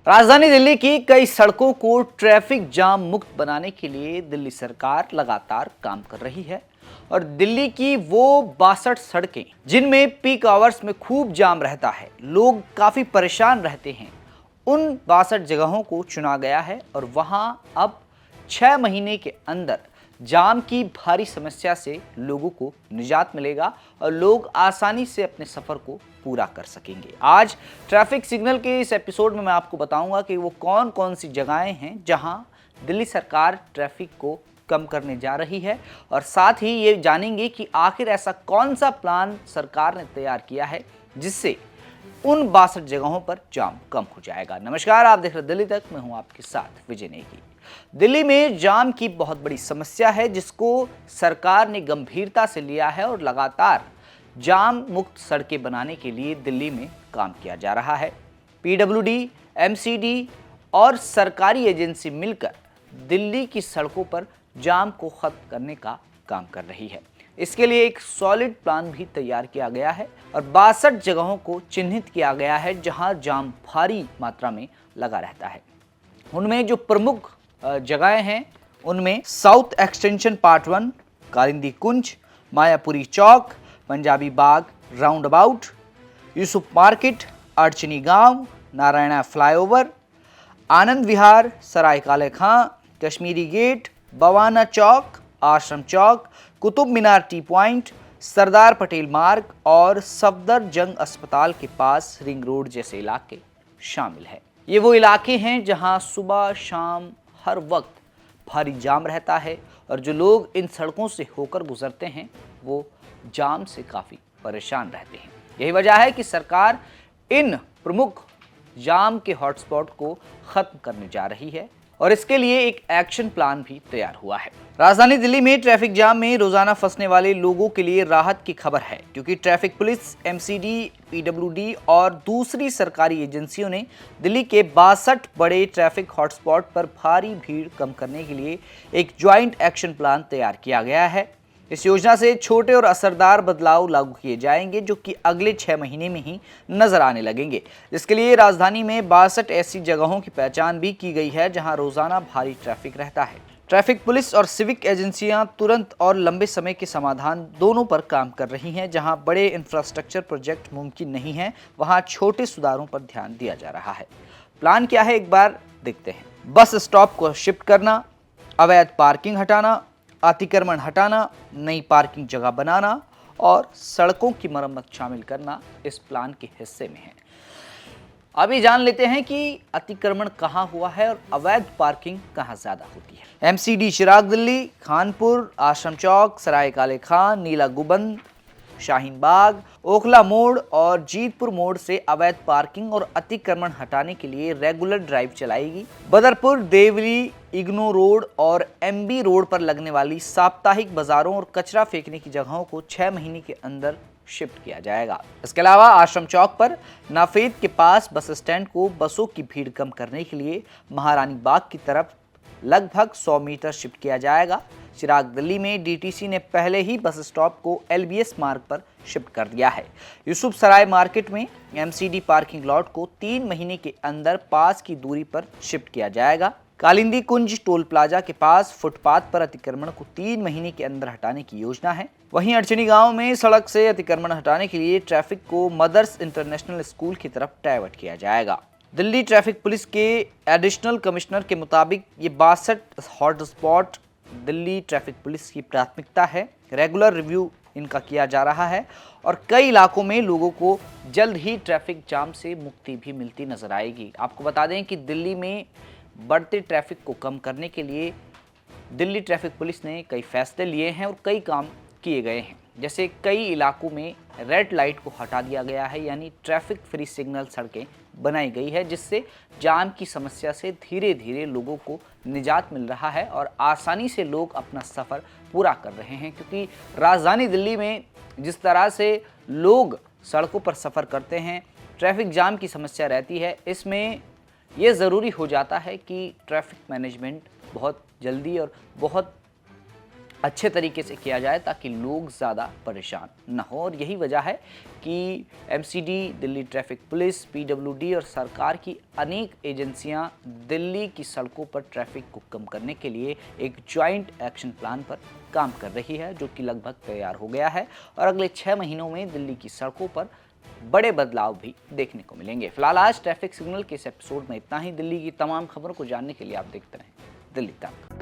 राजधानी दिल्ली की कई सड़कों को ट्रैफिक जाम मुक्त बनाने के लिए दिल्ली सरकार लगातार काम कर रही है और दिल्ली की वो 62 सड़कें जिनमें पीक आवर्स में खूब जाम रहता है, लोग काफी परेशान रहते हैं, उन 62 जगहों को चुना गया है और वहां अब 6 महीने के अंदर जाम की भारी समस्या से लोगों को निजात मिलेगा और लोग आसानी से अपने सफर को पूरा कर सकेंगे। आज ट्रैफिक सिग्नल के इस एपिसोड में मैं आपको बताऊंगा कि वो कौन कौन सी जगहें हैं जहां दिल्ली सरकार ट्रैफिक को कम करने जा रही है और साथ ही ये जानेंगे कि आखिर ऐसा कौन सा प्लान सरकार ने तैयार किया है जिससे उन 62 जगहों पर जाम कम हो जाएगा। नमस्कार, आप देख रहे दिल्ली तक, मैं हूं आपके साथ विजय नेगी। दिल्ली में जाम की बहुत बड़ी समस्या है जिसको सरकार ने गंभीरता से लिया है और लगातार जाम मुक्त सड़कें बनाने के लिए दिल्ली में काम किया जा रहा है। पीडब्ल्यूडी, एमसीडी और सरकारी एजेंसी मिलकर दिल्ली की सड़कों पर जाम को खत्म करने का काम कर रही है। इसके लिए एक सॉलिड प्लान भी तैयार किया गया है और 62 जगहों को चिन्हित किया गया है जहां जाम भारी मात्रा में लगा रहता है। उनमें जो प्रमुख जगहें हैं उनमें south extension part 1, Kalindi Kunj, Mayapuri Chowk, Punjabi Bagh roundabout, Yusuf market, Archani गांव, Narayana flyover, Anand Vihar, Sarai Kale Khan, Kashmiri gate, Bawana Chowk, Ashram Chowk, Qutub Minar T point, Sardar Patel Marg और सफदर जंग अस्पताल के पास रिंग रोड जैसे इलाके शामिल है। ये वो इलाके हैं जहां सुबह शाम हर वक्त भारी जाम रहता है और जो लोग इन सड़कों से होकर गुजरते हैं वो जाम से काफ़ी परेशान रहते हैं। यही वजह है कि सरकार इन प्रमुख जाम के हॉटस्पॉट को खत्म करने जा रही है और इसके लिए एक एक्शन प्लान भी तैयार हुआ है। राजधानी दिल्ली में ट्रैफिक जाम में रोजाना फंसने वाले लोगों के लिए राहत की खबर है क्योंकि ट्रैफिक पुलिस, एमसीडी, पीडब्ल्यूडी और दूसरी सरकारी एजेंसियों ने दिल्ली के 62 बड़े ट्रैफिक हॉटस्पॉट पर भारी भीड़ कम करने के लिए एक ज्वाइंट एक्शन प्लान तैयार किया गया है। इस योजना से छोटे और असरदार बदलाव लागू किए जाएंगे जो कि अगले 6 महीने में ही नजर आने लगेंगे। इसके लिए राजधानी में 62 ऐसी जगहों की पहचान भी की गई है जहां रोजाना भारी ट्रैफिक रहता है। ट्रैफिक पुलिस और सिविक एजेंसियां तुरंत और लंबे समय के समाधान दोनों पर काम कर रही हैं। जहां बड़े इंफ्रास्ट्रक्चर प्रोजेक्ट मुमकिन नहीं है वहां छोटे सुधारों पर ध्यान दिया जा रहा है। प्लान क्या है, एक बार देखते हैं। बस स्टॉप को शिफ्ट करना, अवैध पार्किंग हटाना, अतिक्रमण हटाना, नई पार्किंग जगह बनाना और सड़कों की मरम्मत शामिल करना इस प्लान के हिस्से में है। अभी जान लेते हैं कि अतिक्रमण कहां हुआ है और अवैध पार्किंग कहां ज्यादा होती है। एमसीडी चिराग दिल्ली, खानपुर, आश्रम चौक, सराय काले खां, नीला गुबंद, शाहीन बाग, ओखला मोड़ और जीतपुर मोड़ से अवैध पार्किंग और अतिक्रमण हटाने के लिए रेगुलर ड्राइव चलाएगी। बदरपुर, देवली, इग्नो रोड और एमबी रोड पर लगने वाली साप्ताहिक बाजारों और कचरा फेंकने की जगहों को 6 महीने के अंदर शिफ्ट किया जाएगा। इसके अलावा आश्रम चौक पर नाफेद के पास बस स्टैंड को बसों की भीड़ कम करने के लिए महारानी बाग की तरफ लगभग 100 मीटर शिफ्ट किया जाएगा। चिराग दिल्ली में डीटीसी ने पहले ही बस स्टॉप को एलबीएस मार्ग पर शिफ्ट कर दिया है। यूसुफ सराय मार्केट में एमसीडी पार्किंग लॉट को 3 महीने के अंदर पास की दूरी पर शिफ्ट किया जाएगा। कालिंदी कुंज टोल प्लाजा के पास फुटपाथ पर अतिक्रमण को 3 महीने के अंदर हटाने की योजना है। वहीं अर्चनी गांव में सड़क से अतिक्रमण हटाने के लिए ट्रैफिक को मदर्स इंटरनेशनल स्कूल की तरफ डाइवर्ट किया जाएगा। दिल्ली ट्रैफिक पुलिस के एडिशनल कमिश्नर के मुताबिक ये 62 हॉटस्पॉट दिल्ली ट्रैफिक पुलिस की प्राथमिकता है। रेगुलर रिव्यू इनका किया जा रहा है और कई इलाकों में लोगों को जल्द ही ट्रैफिक जाम से मुक्ति भी मिलती नजर आएगी। आपको बता दें कि दिल्ली में बढ़ते ट्रैफिक को कम करने के लिए दिल्ली ट्रैफिक पुलिस ने कई फैसले लिए हैं और कई काम किए गए हैं। जैसे कई इलाकों में रेड लाइट को हटा दिया गया है, यानी ट्रैफिक फ्री सिग्नल सड़कें बनाई गई है जिससे जाम की समस्या से धीरे धीरे लोगों को निजात मिल रहा है और आसानी से लोग अपना सफ़र पूरा कर रहे हैं। क्योंकि राजधानी दिल्ली में जिस तरह से लोग सड़कों पर सफ़र करते हैं, ट्रैफिक जाम की समस्या रहती है, इसमें ये ज़रूरी हो जाता है कि ट्रैफिक मैनेजमेंट बहुत जल्दी और बहुत अच्छे तरीके से किया जाए ताकि लोग ज़्यादा परेशान न हो। और यही वजह है कि MCD, Delhi traffic police, PWD और सरकार की अनेक एजेंसियां दिल्ली की सड़कों पर ट्रैफिक को कम करने के लिए एक जॉइंट एक्शन प्लान पर काम कर रही है, जो कि लगभग तैयार हो गया है और अगले 6 महीनों में दिल्ली की सड़कों पर बड़े बदलाव भी देखने को मिलेंगे। फिलहाल आज ट्रैफिक सिग्नल के इस एपिसोड में इतना ही। दिल्ली की तमाम खबरों को जानने के लिए आप देखते रहें दिल्ली तक।